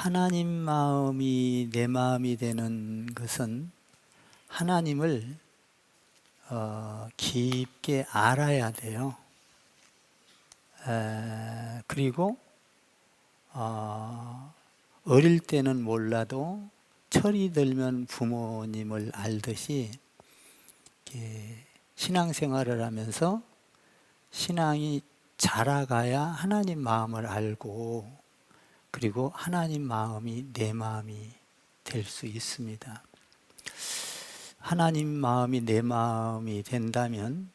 하나님 마음이 내 마음이 되는 것은 하나님을 깊게 알아야 돼요. 그리고 어릴 때는 몰라도 철이 들면 부모님을 알듯이 신앙생활을 하면서 신앙이 자라가야 하나님 마음을 알고, 그리고 하나님 마음이 내 마음이 될 수 있습니다. 하나님 마음이 내 마음이 된다면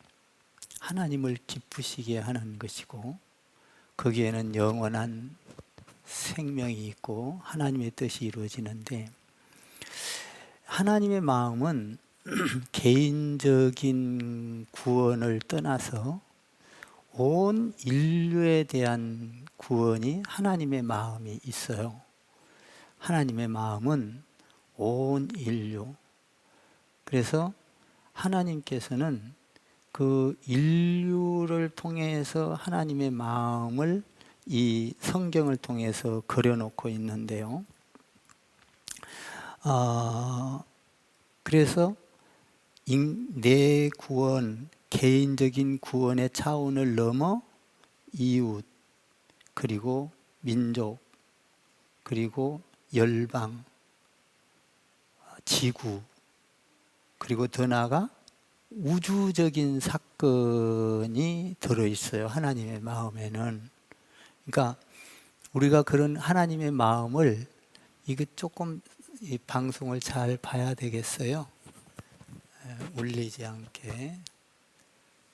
하나님을 기쁘시게 하는 것이고, 거기에는 영원한 생명이 있고 하나님의 뜻이 이루어지는데, 하나님의 마음은 개인적인 구원을 떠나서 온 인류에 대한 구원이 하나님의 마음이 있어요. 하나님의 마음은 온 인류. 그래서 하나님께서는 그 인류를 통해서 하나님의 마음을 이 성경을 통해서 그려놓고 있는데요. 그래서 내 구원, 개인적인 구원의 차원을 넘어 이웃, 그리고 민족, 그리고 열방, 지구, 그리고 더 나아가 우주적인 사건이 들어있어요. 하나님의 마음에는. 그러니까 우리가 그런 하나님의 마음을, 이거 조금 이 방송을 잘 봐야 되겠어요. 울리지 않게.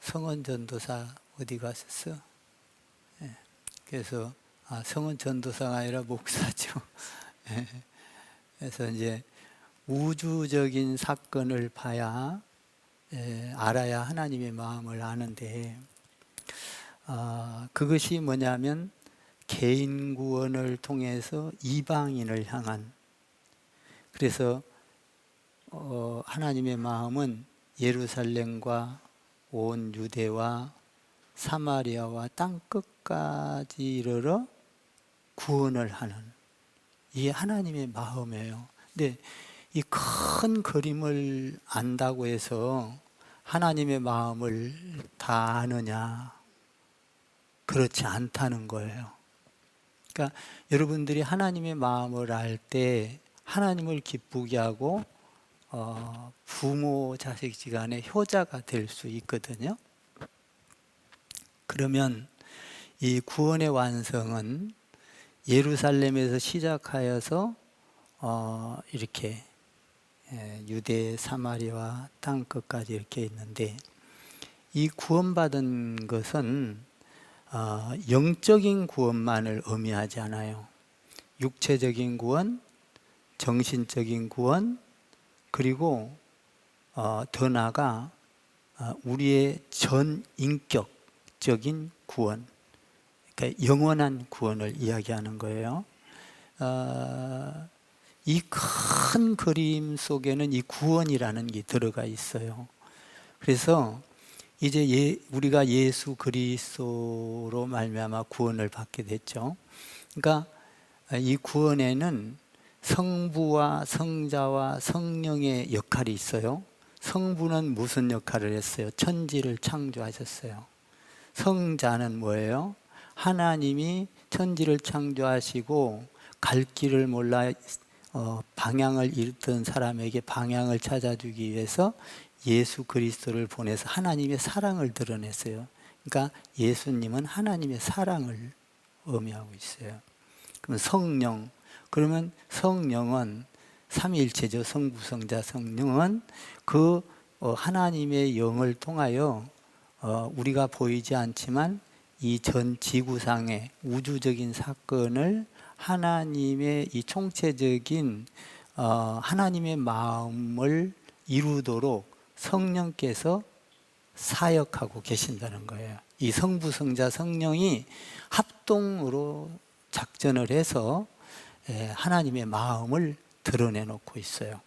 성원 전도사 어디 가셨어? 그래서 성원 전도사가 아니라 목사죠. 그래서 이제 우주적인 사건을 봐야 알아야 하나님의 마음을 아는데, 그것이 뭐냐면 개인 구원을 통해서 이방인을 향한, 그래서 하나님의 마음은 예루살렘과 온 유대와 사마리아와 땅 끝까지 이르러 구원을 하는, 이게 하나님의 마음이에요. 근데 이 큰 그림을 안다고 해서 하나님의 마음을 다 아느냐? 그렇지 않다는 거예요. 그러니까 여러분들이 하나님의 마음을 알 때 하나님을 기쁘게 하고 부모 자식 지간의 효자가 될 수 있거든요. 그러면 이 구원의 완성은 예루살렘에서 시작하여서 이렇게 유대, 사마리아와 땅 끝까지 이렇게 있는데, 이 구원받은 것은 영적인 구원만을 의미하지 않아요. 육체적인 구원, 정신적인 구원, 그리고 더 나아가 우리의 전 인격적인 구원, 그러니까 영원한 구원을 이야기하는 거예요. 이 큰 그림 속에는 이 구원이라는 게 들어가 있어요. 그래서 이제 우리가 예수 그리스도로 말미암아 구원을 받게 됐죠. 그러니까 이 구원에는 성부와 성자와 성령의 역할이 있어요. 성부는 무슨 역할을 했어요? 천지를 창조하셨어요. 성자는 뭐예요? 하나님이 천지를 창조하시고 갈 길을 몰라 방향을 잃던 사람에게 방향을 찾아주기 위해서 예수 그리스도를 보내서 하나님의 사랑을 드러냈어요. 그러니까 예수님은 하나님의 사랑을 의미하고 있어요. 그럼 성령, 그러면 성령은 삼위일체죠. 성부, 성자, 성령은 그 하나님의 영을 통하여 우리가 보이지 않지만 이 전 지구상의 우주적인 사건을 하나님의 이 총체적인 하나님의 마음을 이루도록 성령께서 사역하고 계신다는 거예요. 이 성부, 성자, 성령이 합동으로 작전을 해서 하나님의 마음을 드러내놓고 있어요.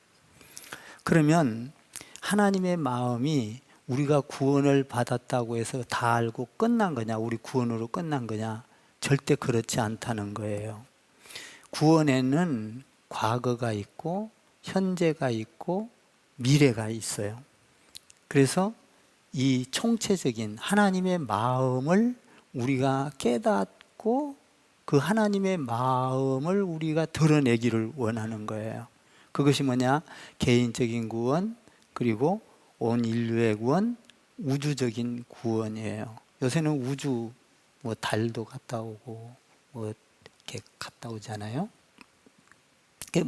그러면 하나님의 마음이 우리가 구원을 받았다고 해서 다 알고 끝난 거냐? 우리 구원으로 끝난 거냐? 절대 그렇지 않다는 거예요. 구원에는 과거가 있고 현재가 있고 미래가 있어요. 그래서 이 총체적인 하나님의 마음을 우리가 깨닫고 그 하나님의 마음을 우리가 드러내기를 원하는 거예요. 그것이 뭐냐? 개인적인 구원, 그리고 온 인류의 구원, 우주적인 구원이에요. 요새는 우주, 뭐 달도 갔다 오고 뭐 이렇게 갔다 오잖아요.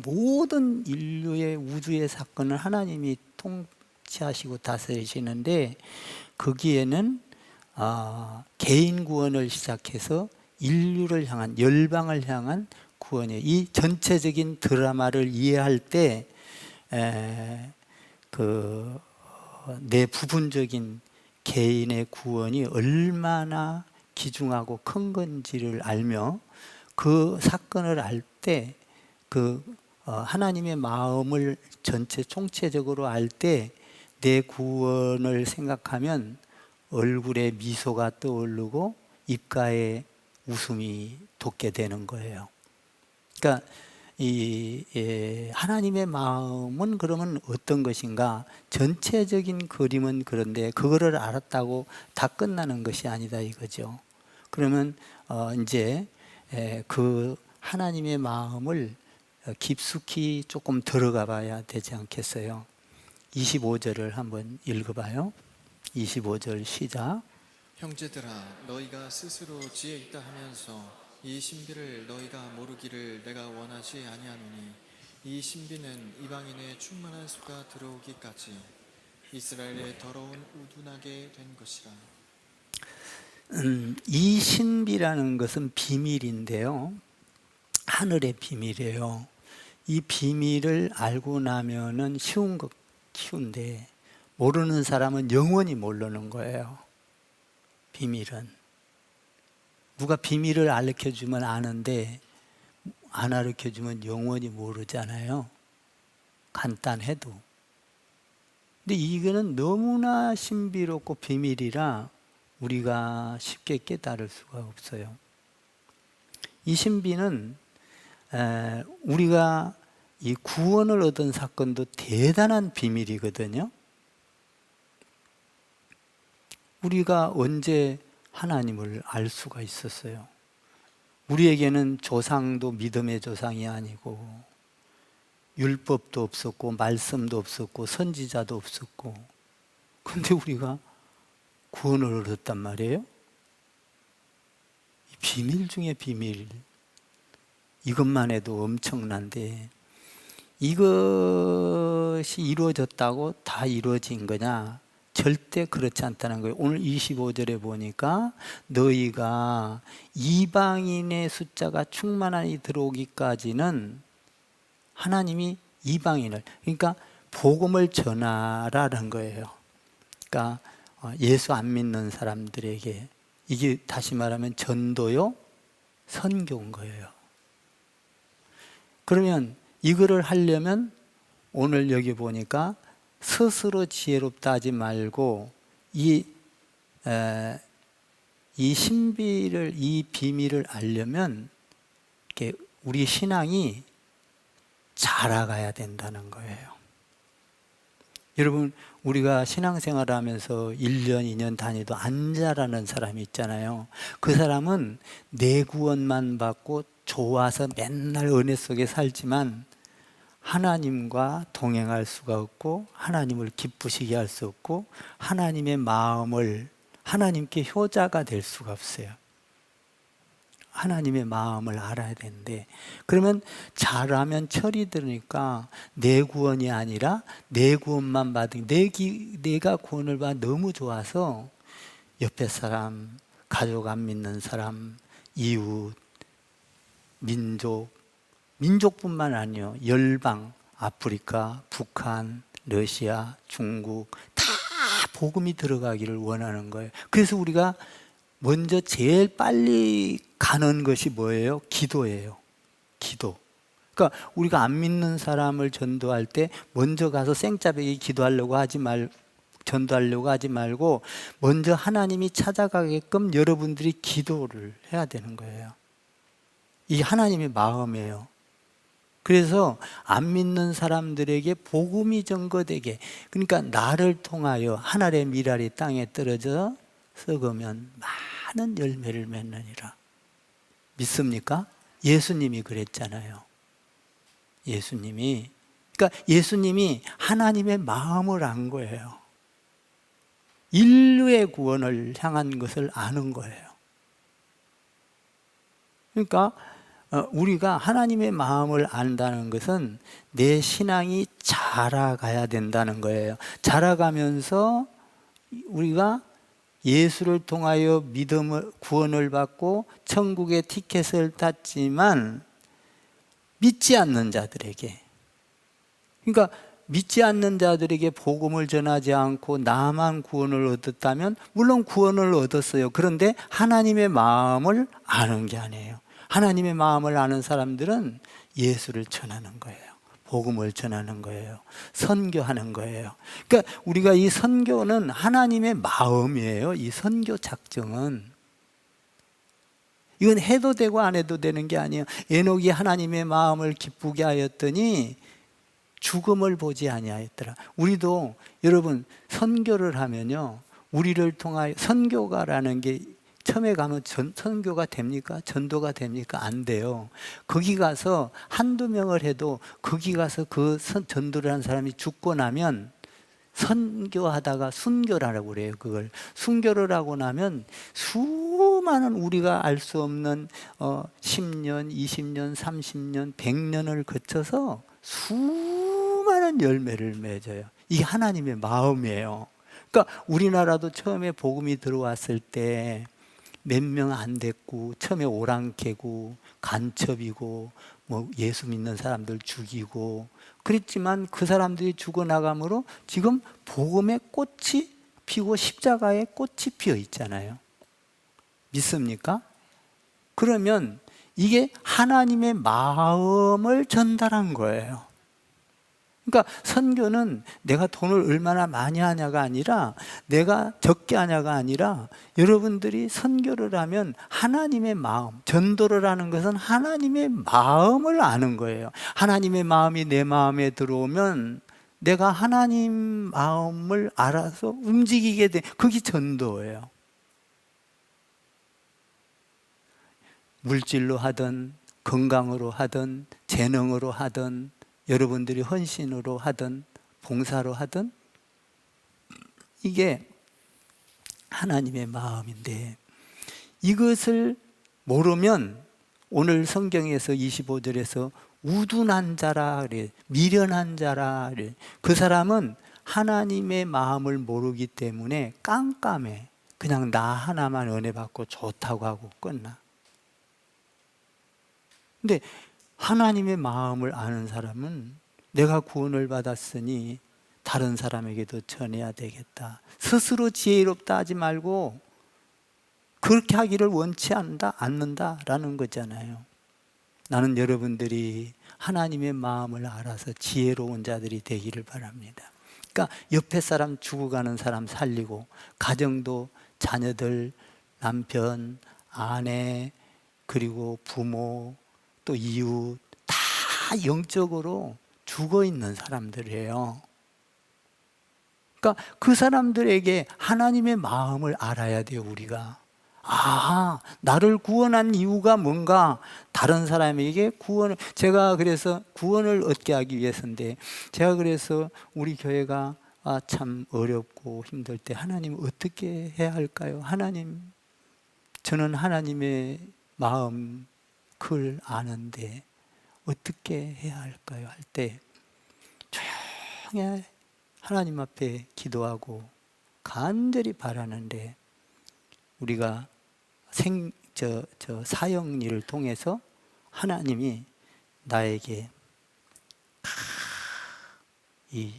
모든 인류의 우주의 사건을 하나님이 통치하시고 다스리시는데, 거기에는 개인 구원을 시작해서 인류를 향한, 열방을 향한 구원이에요. 이 전체적인 드라마를 이해할 때 내 부분적인 개인의 구원이 얼마나 귀중하고 큰 건지를 알며, 그 사건을 알 때 하나님의 마음을 전체 총체적으로 알 때 내 구원을 생각하면 얼굴에 미소가 떠오르고 입가에 웃음이 돋게 되는 거예요. 그러니까 하나님의 마음은 그러면 어떤 것인가? 전체적인 그림은 그런데 그거를 알았다고 다 끝나는 것이 아니다 이거죠. 그러면 이제 그 하나님의 마음을 깊숙이 조금 들어가 봐야 되지 않겠어요? 25절을 한번 읽어봐요. 25절 시작. 형제들아, 너희가 스스로 지혜 있다 하면서 이 신비를 너희가 모르기를 내가 원하지 아니하노니, 이 신비는 이방인의 충만한 수가 들어오기까지 이스라엘의 더러운 우둔하게 된 것이라. 이 신비라는 것은 비밀인데요, 하늘의 비밀이에요. 이 비밀을 알고 나면은 쉬운데 모르는 사람은 영원히 모르는 거예요. 비밀은 누가 비밀을 알려주면 아는데 안 알려주면 영원히 모르잖아요. 간단해도. 근데 이거는 너무나 신비롭고 비밀이라 우리가 쉽게 깨달을 수가 없어요. 이 신비는 우리가 이 구원을 얻은 사건도 대단한 비밀이거든요. 우리가 언제 하나님을 알 수가 있었어요? 우리에게는 조상도 믿음의 조상이 아니고 율법도 없었고 말씀도 없었고 선지자도 없었고, 근데 우리가 구원을 얻었단 말이에요. 비밀 중에 비밀. 이것만 해도 엄청난데, 이것이 이루어졌다고 다 이루어진 거냐? 절대 그렇지 않다는 거예요. 오늘 25절에 보니까 너희가 이방인의 숫자가 충만하니 들어오기까지는 하나님이 이방인을, 그러니까 복음을 전하라는 거예요. 그러니까 예수 안 믿는 사람들에게, 이게 다시 말하면 전도요, 선교인 거예요. 그러면 이거를 하려면 오늘 여기 보니까 스스로 지혜롭다 하지 말고 이 신비를, 이 비밀을 알려면 우리 신앙이 자라가야 된다는 거예요. 여러분, 우리가 신앙생활을 하면서 1년, 2년 다니도 안 자라는 사람이 있잖아요. 그 사람은 내 구원만 받고 좋아서 맨날 은혜 속에 살지만 하나님과 동행할 수가 없고 하나님을 기쁘시게 할 수 없고 하나님의 마음을, 하나님께 효자가 될 수가 없어요. 하나님의 마음을 알아야 되는데, 그러면 잘하면 철이 들으니까 내 구원이 아니라 내 구원만 받은, 내가 구원을 받아 너무 좋아서 옆에 사람, 가족 안 믿는 사람, 이웃, 민족뿐만 아니요, 열방, 아프리카, 북한, 러시아, 중국 다 복음이 들어가기를 원하는 거예요. 그래서 우리가 먼저 제일 빨리 가는 것이 뭐예요? 기도예요. 기도. 그러니까 우리가 안 믿는 사람을 전도할 때 먼저 가서 생짜배기 기도하려고 하지 전도하려고 하지 말고 먼저 하나님이 찾아가게끔 여러분들이 기도를 해야 되는 거예요. 이 하나님의 마음이에요. 그래서 안 믿는 사람들에게 복음이 전거되게, 그러니까 나를 통하여 하늘의 밀알이 땅에 떨어져 썩으면 많은 열매를 맺느니라. 믿습니까? 예수님이 그랬잖아요. 예수님이, 그러니까 예수님이 하나님의 마음을 안 거예요. 인류의 구원을 향한 것을 아는 거예요. 그러니까 우리가 하나님의 마음을 안다는 것은 내 신앙이 자라가야 된다는 거예요. 자라가면서 우리가 예수를 통하여 믿음을, 구원을 받고 천국의 티켓을 땄지만 믿지 않는 자들에게, 그러니까 믿지 않는 자들에게 복음을 전하지 않고 나만 구원을 얻었다면 물론 구원을 얻었어요. 그런데 하나님의 마음을 아는 게 아니에요. 하나님의 마음을 아는 사람들은 예수를 전하는 거예요. 복음을 전하는 거예요. 선교하는 거예요. 그러니까 우리가 이 선교는 하나님의 마음이에요. 이 선교 작정은. 이건 해도 되고 안 해도 되는 게 아니에요. 에녹이 하나님의 마음을 기쁘게 하였더니 죽음을 보지 아니하였더라. 우리도 여러분 선교를 하면요, 우리를 통하여, 선교가라는 게 처음에 가면 선교가 됩니까? 전도가 됩니까? 안 돼요. 거기 가서 한두 명을 해도 거기 가서 그 전도를 한 사람이 죽고 나면 선교하다가 순교라고 그래요. 그걸 순교를 하고 나면 수많은 우리가 알 수 없는 10년, 20년, 30년, 100년을 거쳐서 수많은 열매를 맺어요. 이게 하나님의 마음이에요. 그러니까 우리나라도 처음에 복음이 들어왔을 때 몇 명 안 됐고, 처음에 오랑캐고 간첩이고 뭐 예수 믿는 사람들 죽이고 그랬지만 그 사람들이 죽어나감으로 지금 복음의 꽃이 피고 십자가의 꽃이 피어 있잖아요. 믿습니까? 그러면 이게 하나님의 마음을 전달한 거예요. 그러니까 선교는 내가 돈을 얼마나 많이 하냐가 아니라, 내가 적게 하냐가 아니라, 여러분들이 선교를 하면 하나님의 마음, 전도를 하는 것은 하나님의 마음을 아는 거예요. 하나님의 마음이 내 마음에 들어오면 내가 하나님 마음을 알아서 움직이게 돼. 그게 전도예요. 물질로 하든 건강으로 하든 재능으로 하든 여러분들이 헌신으로 하든 봉사로 하든 이게 하나님의 마음인데, 이것을 모르면 오늘 성경에서 25절에서 우둔한 자라 그래, 미련한 자라 그래. 그 사람은 하나님의 마음을 모르기 때문에 깜깜해. 그냥 나 하나만 은혜 받고 좋다고 하고 끝나. 근데 하나님의 마음을 아는 사람은 내가 구원을 받았으니 다른 사람에게도 전해야 되겠다. 스스로 지혜롭다 하지 말고 그렇게 하기를 원치 않는다라는 거잖아요. 나는 여러분들이 하나님의 마음을 알아서 지혜로운 자들이 되기를 바랍니다. 그러니까 옆에 사람, 죽어가는 사람 살리고, 가정도 자녀들, 남편, 아내, 그리고 부모, 또 이웃, 다 영적으로 죽어 있는 사람들이에요. 그러니까 그 사람들에게 하나님의 마음을 알아야 돼요, 우리가. 아, 나를 구원한 이유가 뭔가, 다른 사람에게 제가 그래서 구원을 얻게 하기 위해서인데, 제가 그래서 우리 교회가 참 어렵고 힘들 때 하나님 어떻게 해야 할까요? 하나님, 저는 하나님의 마음 그걸 아는데 어떻게 해야 할까요? 할 때 조용히 하나님 앞에 기도하고 간절히 바라는데, 우리가 사형리를 통해서 하나님이 나에게 이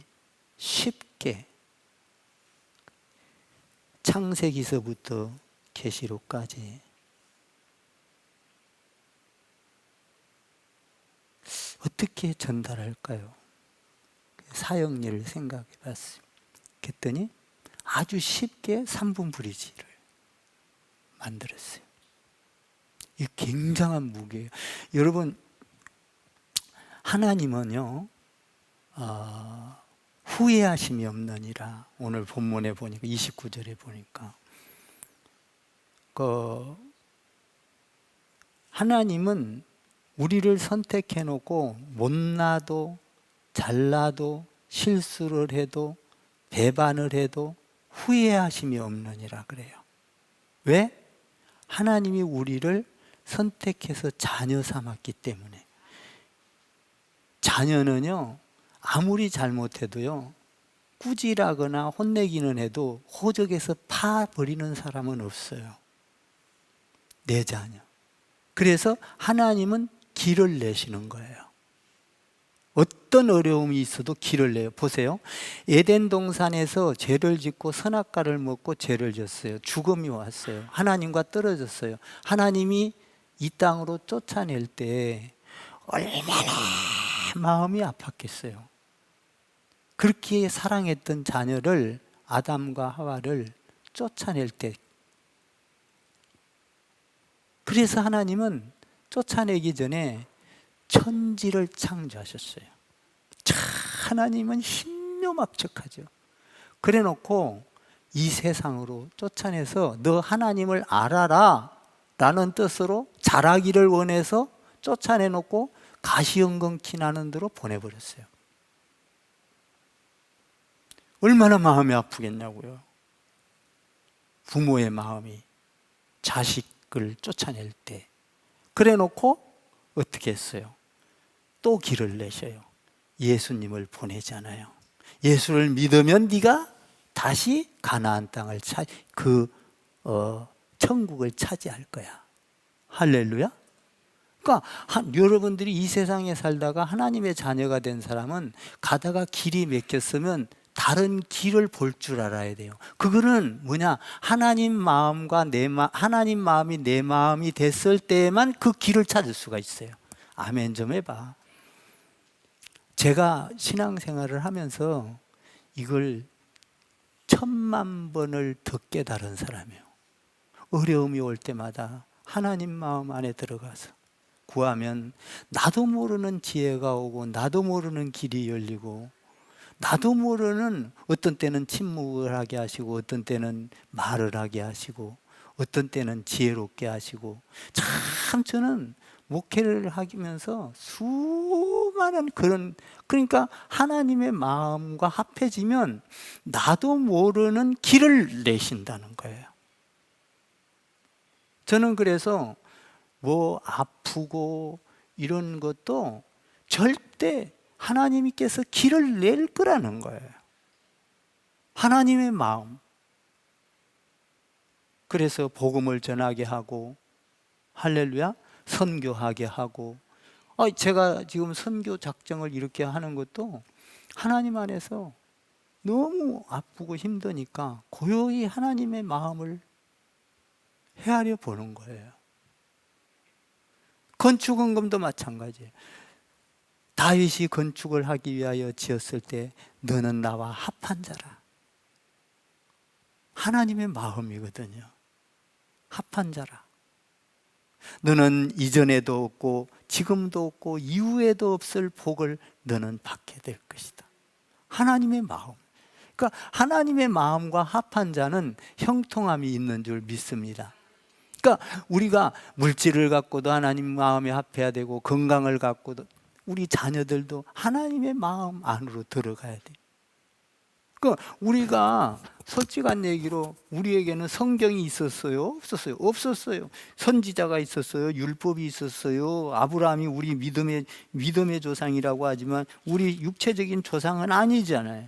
쉽게 창세기서부터 계시록까지 어떻게 전달할까요? 사형리를 생각해 봤어요. 그랬더니 아주 쉽게 3분 브리지를 만들었어요. 이 굉장한 무게예요. 여러분, 하나님은요, 후회하심이 없느니라. 오늘 본문에 보니까 29절에 보니까 하나님은 우리를 선택해 놓고 못나도 잘나도 실수를 해도 배반을 해도 후회하심이 없느니라 그래요. 왜? 하나님이 우리를 선택해서 자녀 삼았기 때문에. 자녀는요, 아무리 잘못해도요, 꾸지라거나 혼내기는 해도 호적에서 파버리는 사람은 없어요. 내 자녀. 그래서 하나님은 길을 내시는 거예요. 어떤 어려움이 있어도 길을 내요. 보세요. 에덴 동산에서 죄를 짓고 선악과를 먹고 죄를 졌어요. 죽음이 왔어요. 하나님과 떨어졌어요. 하나님이 이 땅으로 쫓아낼 때 얼마나 마음이 아팠겠어요. 그렇게 사랑했던 자녀를, 아담과 하와를 쫓아낼 때, 그래서 하나님은 쫓아내기 전에 천지를 창조하셨어요. 하나님은 신묘막측하죠. 그래 놓고 이 세상으로 쫓아내서 너 하나님을 알아라 라는 뜻으로 자라기를 원해서 쫓아내 놓고 가시연금키 나는 데로 보내버렸어요. 얼마나 마음이 아프겠냐고요. 부모의 마음이 자식을 쫓아낼 때. 그래 놓고 어떻게 했어요? 또 길을 내셔요. 예수님을 보내잖아요. 예수를 믿으면 네가 다시 가나안 땅을 천국을 차지할 거야. 할렐루야. 그러니까 여러분들이 이 세상에 살다가 하나님의 자녀가 된 사람은 가다가 길이 막혔으면 다른 길을 볼 줄 알아야 돼요. 그거는 뭐냐? 하나님 마음과 하나님 마음이 내 마음이 됐을 때에만 그 길을 찾을 수가 있어요. 아멘 좀 해봐. 제가 신앙생활을 하면서 이걸 10,000,000번을 더 깨달은 사람이에요. 어려움이 올 때마다 하나님 마음 안에 들어가서 구하면 나도 모르는 지혜가 오고 나도 모르는 길이 열리고 나도 모르는, 어떤 때는 침묵을 하게 하시고 어떤 때는 말을 하게 하시고 어떤 때는 지혜롭게 하시고, 참 저는 목회를 하면서 수많은 그러니까 하나님의 마음과 합해지면 나도 모르는 길을 내신다는 거예요. 저는 그래서 뭐 아프고 이런 것도 절대 하나님께서 길을 낼 거라는 거예요. 하나님의 마음. 그래서 복음을 전하게 하고, 할렐루야, 선교하게 하고. 제가 지금 선교 작정을 이렇게 하는 것도 하나님 안에서 너무 아프고 힘드니까 고요히 하나님의 마음을 헤아려 보는 거예요. 건축헌금도 마찬가지예요. 다윗이 건축을 하기 위하여 지었을 때 너는 나와 합한 자라. 하나님의 마음이거든요. 합한 자라. 너는 이전에도 없고 지금도 없고 이후에도 없을 복을 너는 받게 될 것이다. 하나님의 마음. 그러니까 하나님의 마음과 합한 자는 형통함이 있는 줄 믿습니다. 그러니까 우리가 물질을 갖고도 하나님 마음에 합해야 되고, 건강을 갖고도 우리 자녀들도 하나님의 마음 안으로 들어가야 돼. 그러니까 우리가 솔직한 얘기로 우리에게는 성경이 있었어요? 없었어요? 없었어요. 선지자가 있었어요? 율법이 있었어요? 아브라함이 우리 믿음의 조상이라고 하지만 우리 육체적인 조상은 아니잖아요.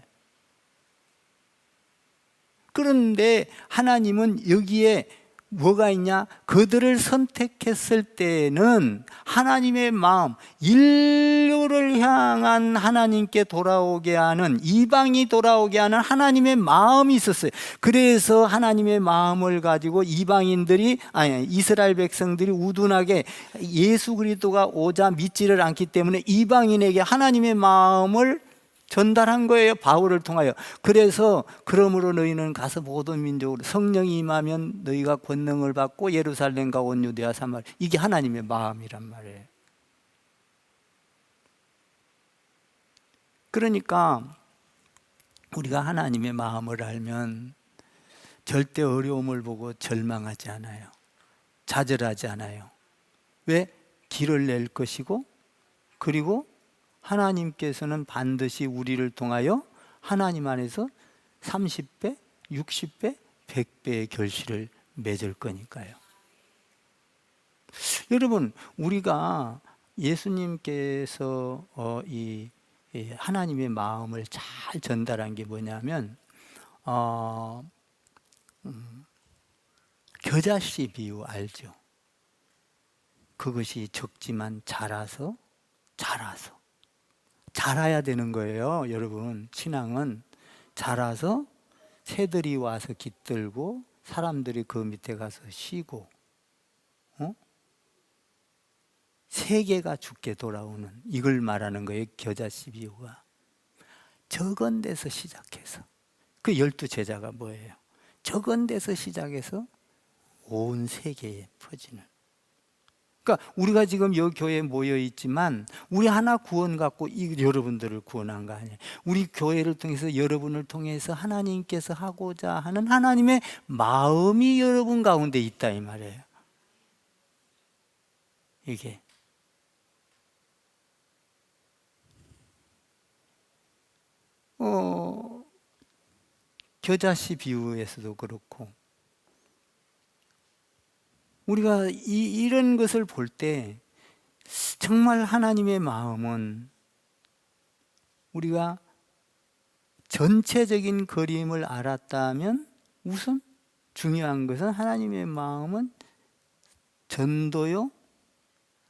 그런데 하나님은 여기에 뭐가 있냐? 그들을 선택했을 때는 하나님의 마음, 인류를 향한 하나님께 돌아오게 하는, 이방이 돌아오게 하는 하나님의 마음이 있었어요. 그래서 하나님의 마음을 가지고 이스라엘 백성들이 우둔하게 예수 그리스도가 오자 믿지를 않기 때문에 이방인에게 하나님의 마음을 전달한 거예요, 바울을 통하여. 그래서 그러므로 너희는 가서 모든 민족으로 성령이 임하면 너희가 권능을 받고 예루살렘과 온 유대와 사마리아. 이게 하나님의 마음이란 말이에요. 그러니까 우리가 하나님의 마음을 알면 절대 어려움을 보고 절망하지 않아요. 좌절하지 않아요. 왜? 길을 낼 것이고, 그리고 하나님께서는 반드시 우리를 통하여 하나님 안에서 30배, 60배, 100배의 결실을 맺을 거니까요. 여러분, 우리가 예수님께서 이 하나님의 마음을 잘 전달한 게 뭐냐면 겨자씨 비유 알죠? 그것이 적지만 자라서 자라야 되는 거예요. 여러분, 신앙은 자라서 새들이 와서 깃들고 사람들이 그 밑에 가서 쉬고 세계가 죽게 돌아오는, 이걸 말하는 거예요. 겨자씨 비유가. 적은 데서 시작해서, 그 12제자가 뭐예요? 적은 데서 시작해서 온 세계에 퍼지는. 그러니까 우리가 지금 여기 교회에 모여 있지만 우리 하나 구원 갖고 여러분들을 구원한 거 아니에요. 우리 교회를 통해서, 여러분을 통해서 하나님께서 하고자 하는 하나님의 마음이 여러분 가운데 있다 이 말이에요. 이게 겨자씨 비유에서도 그렇고, 우리가 이런 것을 볼 때 정말 하나님의 마음은, 우리가 전체적인 그림을 알았다면 우선 중요한 것은 하나님의 마음은 전도요,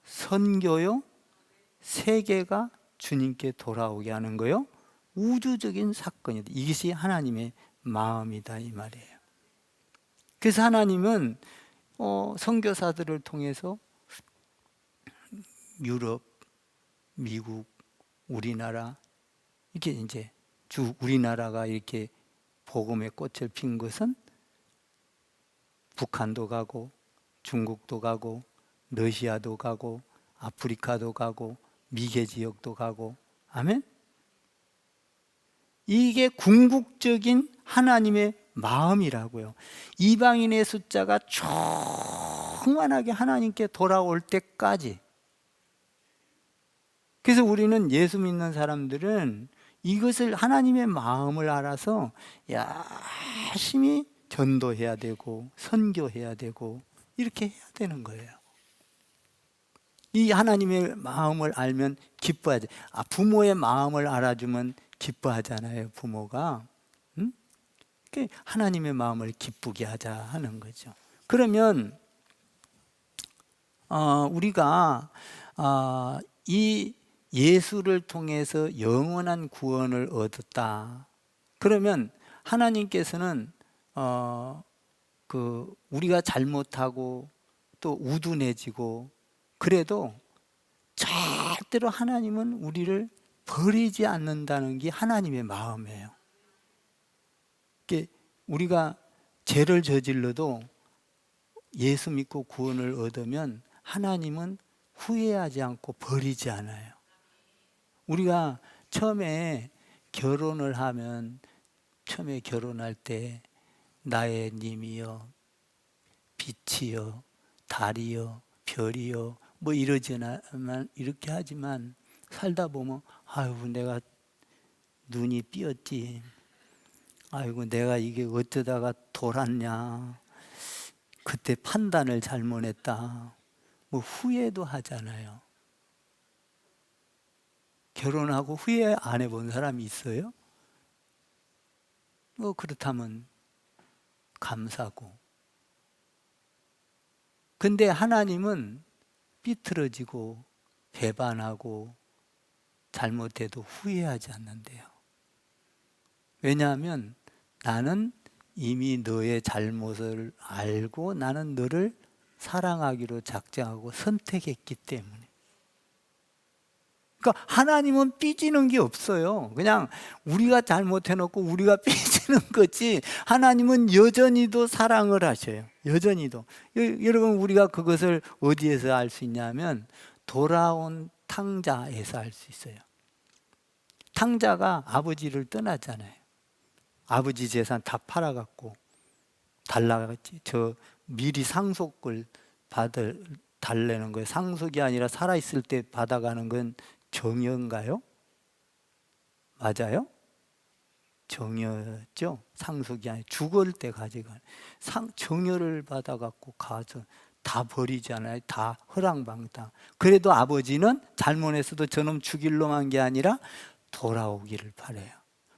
선교요, 세계가 주님께 돌아오게 하는 거요, 우주적인 사건이다. 이것이 하나님의 마음이다 이 말이에요. 그래서 하나님은 선교사들을 통해서 유럽, 미국, 우리나라, 이렇게 이제 우리나라가 이렇게 복음의 꽃을 핀 것은 북한도 가고 중국도 가고 러시아도 가고 아프리카도 가고 미개 지역도 가고. 아멘. 이게 궁극적인 하나님의 마음이라고요. 이방인의 숫자가 충만하게 하나님께 돌아올 때까지. 그래서 우리는, 예수 믿는 사람들은 이것을, 하나님의 마음을 알아서 열심히 전도해야 되고 선교해야 되고 이렇게 해야 되는 거예요. 이 하나님의 마음을 알면 기뻐하지. 부모의 마음을 알아주면 기뻐하잖아요, 부모가. 하나님의 마음을 기쁘게 하자 하는 거죠. 그러면 우리가 이 예수를 통해서 영원한 구원을 얻었다. 그러면 하나님께서는 우리가 잘못하고 또 우둔해지고 그래도 절대로 하나님은 우리를 버리지 않는다는 게 하나님의 마음이에요. 우리가 죄를 저질러도 예수 믿고 구원을 얻으면 하나님은 후회하지 않고 버리지 않아요. 우리가 처음에 결혼을 하면, 처음에 결혼할 때 나의 님이여, 빛이여, 달이여, 별이여 뭐 이러지만, 이렇게 하지만 살다 보면 아이고 내가 눈이 삐었지, 아이고 내가 이게 어쩌다가 돌았냐, 그때 판단을 잘못했다, 뭐 후회도 하잖아요. 결혼하고 후회 안 해본 사람이 있어요? 뭐 그렇다면 감사고. 근데 하나님은 삐뚤어지고 배반하고 잘못해도 후회하지 않는데요. 왜냐하면 나는 이미 너의 잘못을 알고 나는 너를 사랑하기로 작정하고 선택했기 때문에. 그러니까 하나님은 삐지는 게 없어요. 그냥 우리가 잘못해놓고 우리가 삐지는 거지, 하나님은 여전히도 사랑을 하셔요. 여전히도. 여러분, 우리가 그것을 어디에서 알 수 있냐면 돌아온 탕자에서 알 수 있어요. 탕자가 아버지를 떠났잖아요. 아버지 재산 다 팔아갖고 달라갔지. 저 미리 상속을 달래는 거예요. 상속이 아니라 살아있을 때 받아가는 건 정여인가요? 맞아요? 정여죠. 상속이 아니라 죽을 때 가져가는. 정여를 받아갖고 가서 다 버리잖아요. 다 허랑방탕. 그래도 아버지는 잘못했어도 저놈 죽일놈 한 게 아니라 돌아오기를 바래요.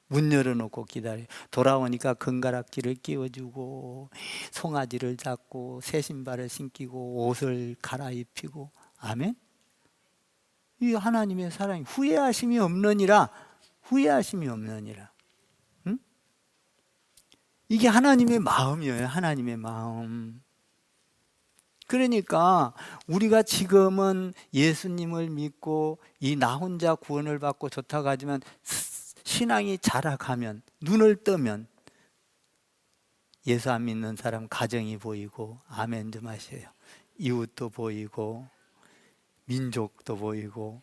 문 열어놓고 기다려요. 돌아오니까 금가락지를 끼워주고 송아지를 잡고 새 신발을 신기고 옷을 갈아입히고. 아멘. 이 하나님의 사랑이 후회하심이 없느니라. 후회하심이 없느니라. 응? 이게 하나님의 마음이에요. 하나님의 마음. 그러니까 우리가 지금은 예수님을 믿고 이 나 혼자 구원을 받고 좋다고 하지만 신앙이 자라가면, 눈을 뜨면 예수 안 믿는 사람 가정이 보이고, 아멘 좀 하세요. 이웃도 보이고 민족도 보이고,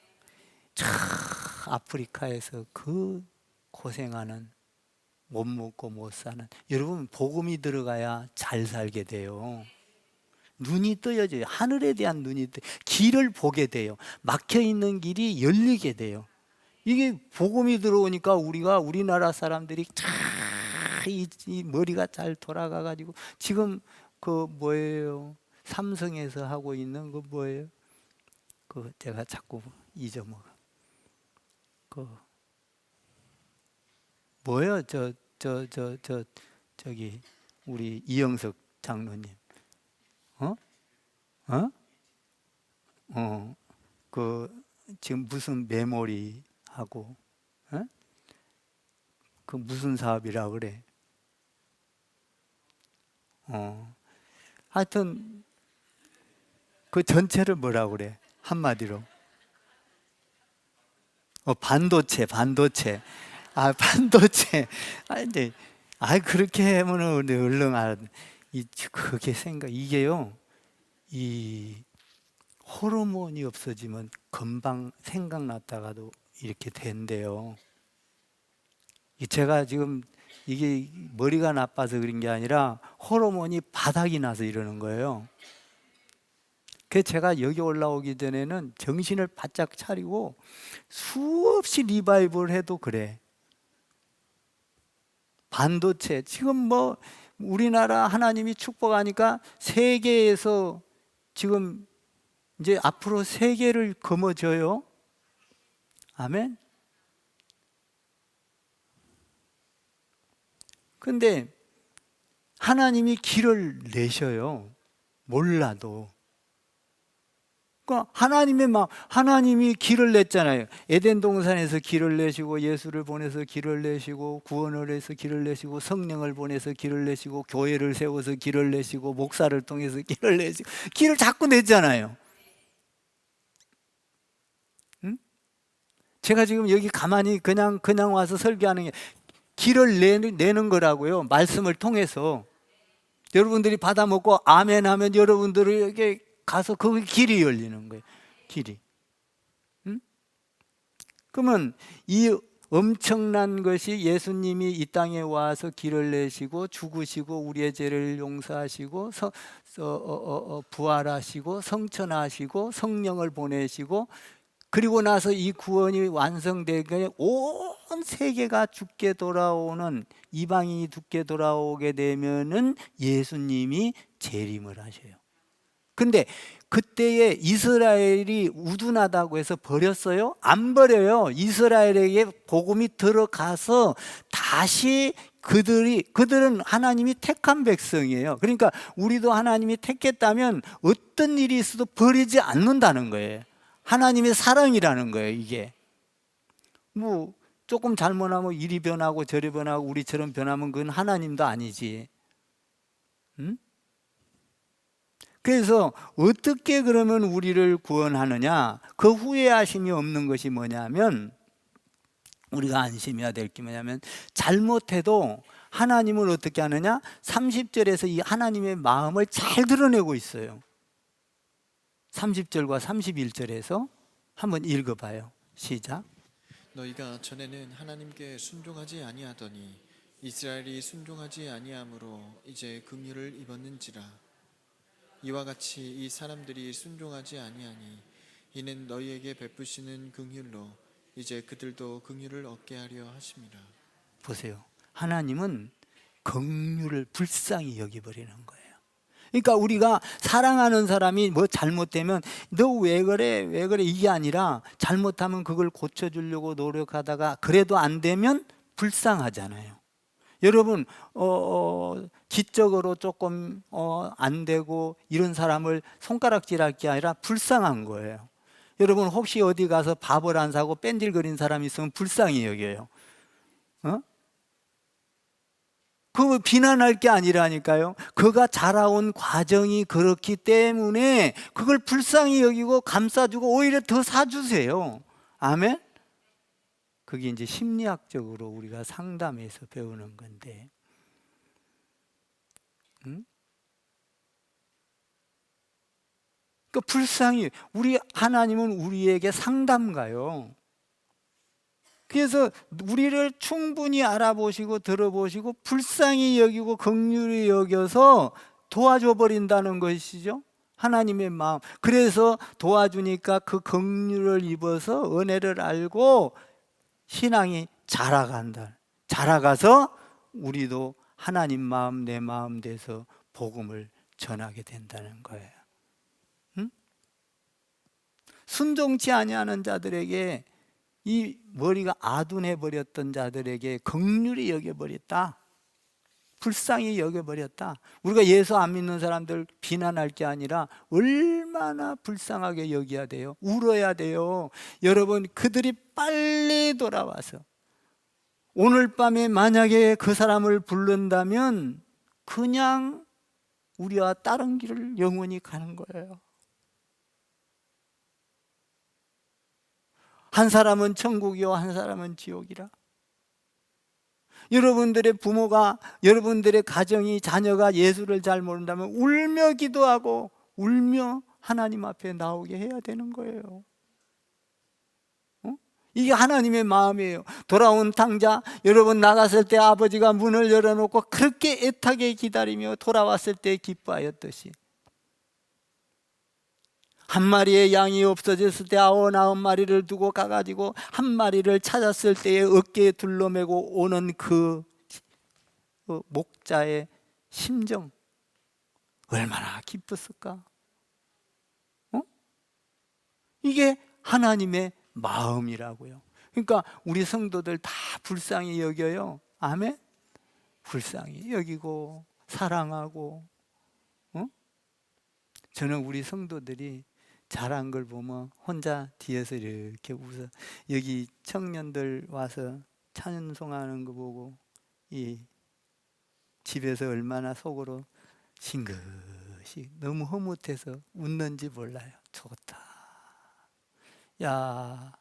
저 아프리카에서 그 고생하는, 못 먹고 못 사는, 여러분 복음이 들어가야 잘 살게 돼요. 눈이 떠져요. 하늘에 대한 눈이 떠, 길을 보게 돼요. 막혀 있는 길이 열리게 돼요. 이게 복음이 들어오니까 우리나라 사람들이 이 머리가 잘 돌아가 가지고 지금 그 뭐예요? 삼성에서 하고 있는 그 뭐예요? 그 제가 자꾸 잊어먹어. 그 뭐예요? 저기 우리 이영석 장로님. 그 지금 무슨 메모리 하고, 그 무슨 사업이라 그래? 하여튼 그 전체를 뭐라 그래? 한마디로. 반도체. 반도체. 근데 그렇게 하면은 얼른 그게 이게요. 이 호르몬이 없어지면 금방 생각났다가도 이렇게 된대요. 제가 지금 이게 머리가 나빠서 그런 게 아니라 호르몬이 바닥이 나서 이러는 거예요. 그래서 제가 여기 올라오기 전에는 정신을 바짝 차리고 수없이 리바이벌 해도 그래. 반도체 지금 뭐 우리나라 하나님이 축복하니까 세계에서 지금 이제 앞으로 세계를 거머쥐어요. 아멘. 근데 하나님이 길을 내셔요. 몰라도. 그러니까 하나님이 길을 냈잖아요. 에덴 동산에서 길을 내시고, 예수를 보내서 길을 내시고, 구원을 해서 길을 내시고, 성령을 보내서 길을 내시고, 교회를 세워서 길을 내시고, 목사를 통해서 길을 내시고, 길을 자꾸 냈잖아요. 응? 제가 지금 여기 가만히 그냥 와서 설교하는 게 길을 내는 거라고요. 말씀을 통해서. 여러분들이 받아 먹고 아멘 하면 여러분들에게 가서 그 길이 열리는 거예요. 길이. 응? 그러면 이 엄청난 것이 예수님이 이 땅에 와서 길을 내시고 죽으시고 우리의 죄를 용서하시고 부활하시고 성천하시고 성령을 보내시고, 그리고 나서 이 구원이 완성되게 온 세계가 죽게 돌아오는, 이방인이 죽게 돌아오게 되면은 예수님이 재림을 하셔요. 근데 그때에 이스라엘이 우둔하다고 해서 버렸어요? 안 버려요. 이스라엘에게 복음이 들어가서 다시 그들은 하나님이 택한 백성이에요. 그러니까 우리도 하나님이 택했다면 어떤 일이 있어도 버리지 않는다는 거예요. 하나님의 사랑이라는 거예요, 이게. 뭐 조금 잘못하면 이리 변하고 저리 변하고 우리처럼 변하면 그건 하나님도 아니지. 응? 그래서 어떻게 그러면 우리를 구원하느냐? 그 후회하심이 없는 것이 뭐냐면, 우리가 안심해야 될 게 뭐냐면, 잘못해도 하나님은 어떻게 하느냐? 30절에서 이 하나님의 마음을 잘 드러내고 있어요. 30절과 31절에서 한번 읽어봐요. 시작. 너희가 전에는 하나님께 순종하지 아니하더니 이스라엘이 순종하지 아니함으로 이제 긍휼을 입었는지라. 이와 같이 이 사람들이 순종하지 아니하니 이는 너희에게 베푸시는 긍휼로 이제 그들도 긍휼을 얻게 하려 하심이라. 보세요. 하나님은 긍휼을 불쌍히 여기버리는 거예요. 그러니까 우리가 사랑하는 사람이 뭐 잘못되면 너 왜 그래? 왜 그래? 이게 아니라 잘못하면 그걸 고쳐주려고 노력하다가 그래도 안 되면 불쌍하잖아요. 여러분 지적으로 조금 안 되고 이런 사람을 손가락질할 게 아니라 불쌍한 거예요. 여러분 혹시 어디 가서 밥을 안 사고 뺀질거린 사람이 있으면 불쌍히 여겨요. 그거 비난할 게 아니라니까요. 그가 자라온 과정이 그렇기 때문에 그걸 불쌍히 여기고 감싸주고 오히려 더 사주세요. 아멘? 그게 이제 심리학적으로 우리가 상담해서 배우는 건데, 그 불쌍히, 우리 하나님은 우리에게 상담가요. 그래서 우리를 충분히 알아보시고 들어보시고 불쌍히 여기고 긍휼히 여겨서 도와줘 버린다는 것이죠. 하나님의 마음. 그래서 도와주니까 그 긍휼을 입어서 은혜를 알고 신앙이 자라간다. 자라가서 우리도 하나님 마음 내 마음 돼서 복음을 전하게 된다는 거예요. 순종치 아니하는 자들에게, 이 머리가 아둔해 버렸던 자들에게 긍휼히 여겨버렸다. 불쌍히 여겨버렸다. 우리가 예수 안 믿는 사람들 비난할 게 아니라 얼마나 불쌍하게 여겨야 돼요. 울어야 돼요. 여러분, 그들이 빨리 돌아와서 오늘 밤에 만약에 그 사람을 부른다면 그냥 우리와 다른 길을 영원히 가는 거예요. 한 사람은 천국이요 한 사람은 지옥이라. 여러분들의 부모가, 여러분들의 가정이, 자녀가 예수를 잘 모른다면 울며 기도하고 울며 하나님 앞에 나오게 해야 되는 거예요. 이게 하나님의 마음이에요. 돌아온 탕자, 여러분 나갔을 때 아버지가 문을 열어놓고 그렇게 애타게 기다리며 돌아왔을 때 기뻐하였듯이, 한 마리의 양이 없어졌을 때 99마리를 두고 가가지고 한 마리를 찾았을 때에 어깨에 둘러매고 오는 그 목자의 심정, 얼마나 기뻤을까? 이게 하나님의 마음이라고요. 그러니까 우리 성도들 다 불쌍히 여겨요. 아멘? 불쌍히 여기고 사랑하고. 저는 우리 성도들이 잘한 걸 보면 혼자 뒤에서 이렇게 웃어. 여기 청년들 와서 찬송하는 거 보고 이 집에서 얼마나 속으로 싱긋이 너무 흐뭇해서 웃는지 몰라요. 좋다. 야,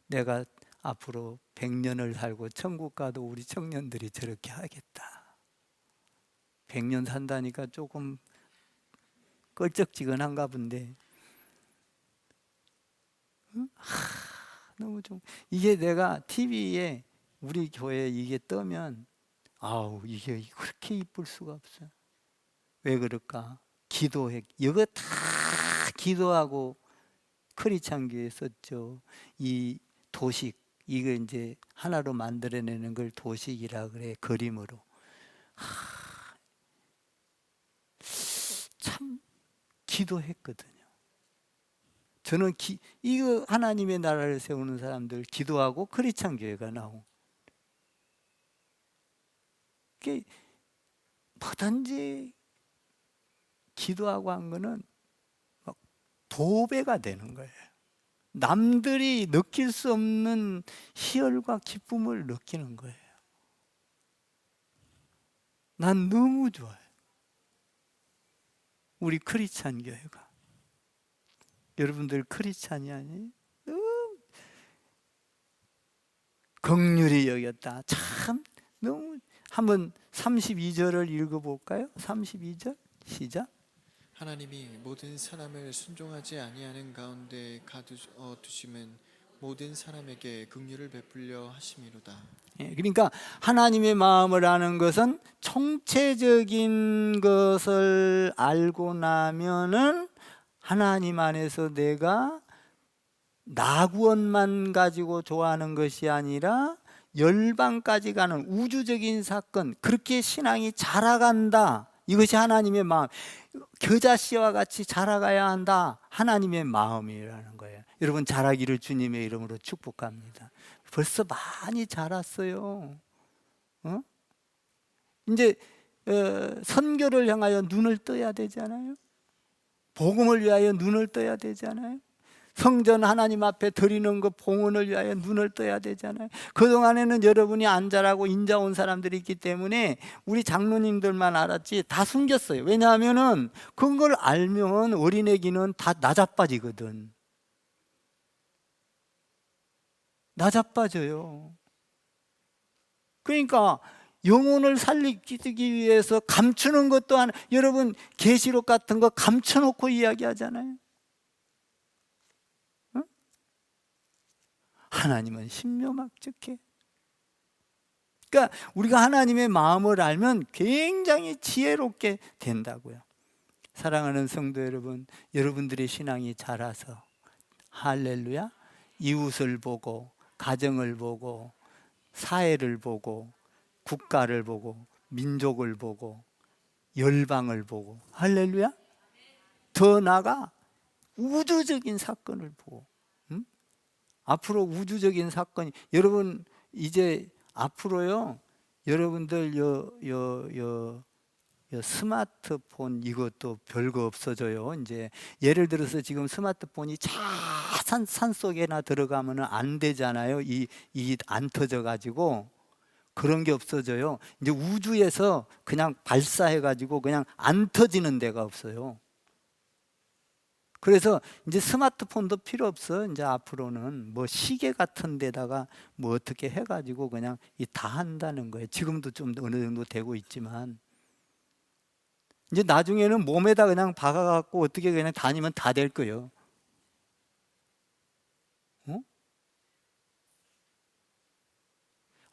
내가 앞으로 100년을 살고 천국 가도 우리 청년들이 저렇게 하겠다. 100년 산다니까 조금 껄쩍지근한가 본데, 너무 좀, 이게 내가 TV에 우리 교회 이게 뜨면 아우 이게 그렇게 이쁠 수가 없어. 왜 그럴까? 기도해. 이거 다 기도하고 크리스찬교회 썼죠. 이 도식, 이거 이제 하나로 만들어내는 걸 도식이라 그래. 그림으로. 참 기도했거든요. 저는 이거 하나님의 나라를 세우는 사람들 기도하고 크리스찬 교회가 나오고, 그게 뭐든지 기도하고 한 거는 막 도배가 되는 거예요. 남들이 느낄 수 없는 희열과 기쁨을 느끼는 거예요. 난 너무 좋아요. 우리 크리스찬 교회가. 여러분들 크리스찬이 아니에요? 긍휼히 여겼다. 참 너무. 한번 32절을 읽어볼까요? 32절 시작. 하나님이 모든 사람을 순종하지 아니하는 가운데 가두심은 모든 사람에게 긍휼을 베풀려 하심이로다. 그러니까 하나님의 마음을 아는 것은 총체적인 것을 알고 나면은 하나님 안에서 내가 나 구원만 가지고 좋아하는 것이 아니라 열방까지 가는 우주적인 사건, 그렇게 신앙이 자라간다. 이것이 하나님의 마음. 겨자씨와 같이 자라가야 한다. 하나님의 마음이라는 거예요. 여러분 자라기를 주님의 이름으로 축복합니다. 벌써 많이 자랐어요. 이제 선교를 향하여 눈을 떠야 되잖아요. 복음을 위하여 눈을 떠야 되잖아요. 성전 하나님 앞에 드리는 것 봉헌을 위하여 눈을 떠야 되잖아요. 그동안에는 여러분이 안 자라고 인자 온 사람들이 있기 때문에 우리 장로님들만 알았지 다 숨겼어요. 왜냐하면은 그걸 알면 어린애기는 다 나자빠지거든. 나자빠져요. 그러니까 영혼을 살리기 위해서 감추는 것 또한, 여러분 계시록 같은 거 감춰놓고 이야기하잖아요. 응? 하나님은 신묘막측해. 그러니까 우리가 하나님의 마음을 알면 굉장히 지혜롭게 된다고요. 사랑하는 성도 여러분, 여러분들의 신앙이 자라서 할렐루야, 이웃을 보고 가정을 보고 사회를 보고 국가를 보고 민족을 보고 열방을 보고 할렐루야, 더 나아가 우주적인 사건을 보고, 앞으로 우주적인 사건이, 여러분 이제 앞으로요, 여러분들 요 스마트폰 이것도 별거 없어져요. 이제 예를 들어서 지금 스마트폰이 산 속에나 들어가면 안 되잖아요. 이 안 터져 가지고 그런 게 없어져요. 이제 우주에서 그냥 발사해 가지고 그냥 안 터지는 데가 없어요. 그래서 이제 스마트폰도 필요 없어. 이제 앞으로는 뭐 시계 같은 데다가 뭐 어떻게 해 가지고 그냥 다 한다는 거예요. 지금도 좀 어느 정도 되고 있지만 이제 나중에는 몸에다 그냥 박아갖고 어떻게 그냥 다니면 다 될 거예요.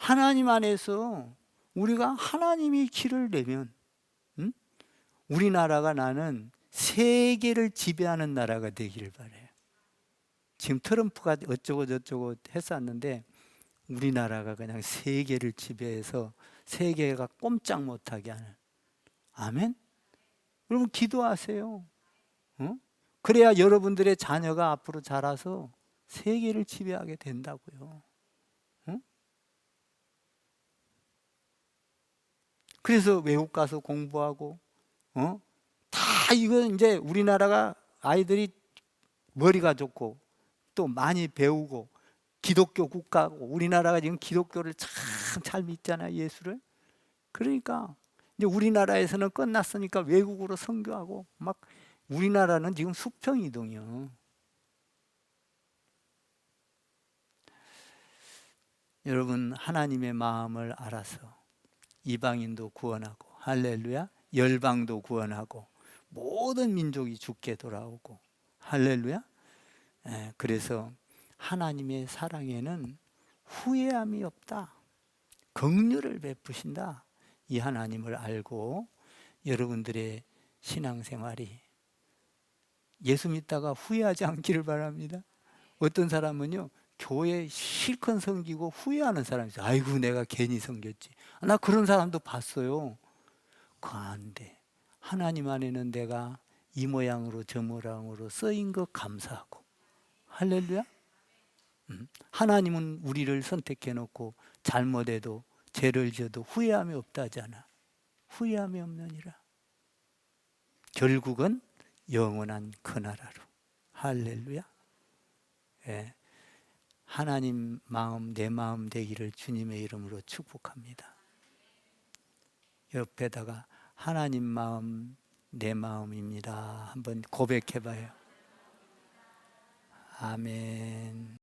하나님 안에서 우리가 하나님이 길을 내면, 우리나라가 나는 세계를 지배하는 나라가 되기를 바라요. 지금 트럼프가 어쩌고 저쩌고 했었는데 우리나라가 그냥 세계를 지배해서 세계가 꼼짝 못하게 하는. 아멘? 여러분 기도하세요. 그래야 여러분들의 자녀가 앞으로 자라서 세계를 지배하게 된다고요. 그래서 외국 가서 공부하고, 다 이건 이제 우리나라가 아이들이 머리가 좋고 또 많이 배우고 기독교 국가고, 우리나라가 지금 기독교를 참 잘 믿잖아요, 예수를. 그러니까 이제 우리나라에서는 끝났으니까 외국으로 선교하고 막, 우리나라는 지금 수평이동이요. 여러분 하나님의 마음을 알아서 이방인도 구원하고 할렐루야, 열방도 구원하고 모든 민족이 주께 돌아오고 할렐루야. 그래서 하나님의 사랑에는 후회함이 없다. 긍휼을 베푸신다. 이 하나님을 알고 여러분들의 신앙생활이, 예수 믿다가 후회하지 않기를 바랍니다. 어떤 사람은요, 교회 실컷 섬기고 후회하는 사람이 있어요. 아이고 내가 괜히 섬겼지. 나 그런 사람도 봤어요. 그거 안 돼. 하나님 안에는 내가 이 모양으로 저 모양으로 쓰인 것 감사하고 할렐루야. 하나님은 우리를 선택해 놓고 잘못해도 죄를 지어도 후회함이 없다잖아. 후회함이 없느니라. 결국은 영원한 그 나라로. 할렐루야. 하나님 마음, 내 마음 되기를 주님의 이름으로 축복합니다. 옆에다가 하나님 마음 내 마음입니다. 한번 고백해 봐요. 아멘.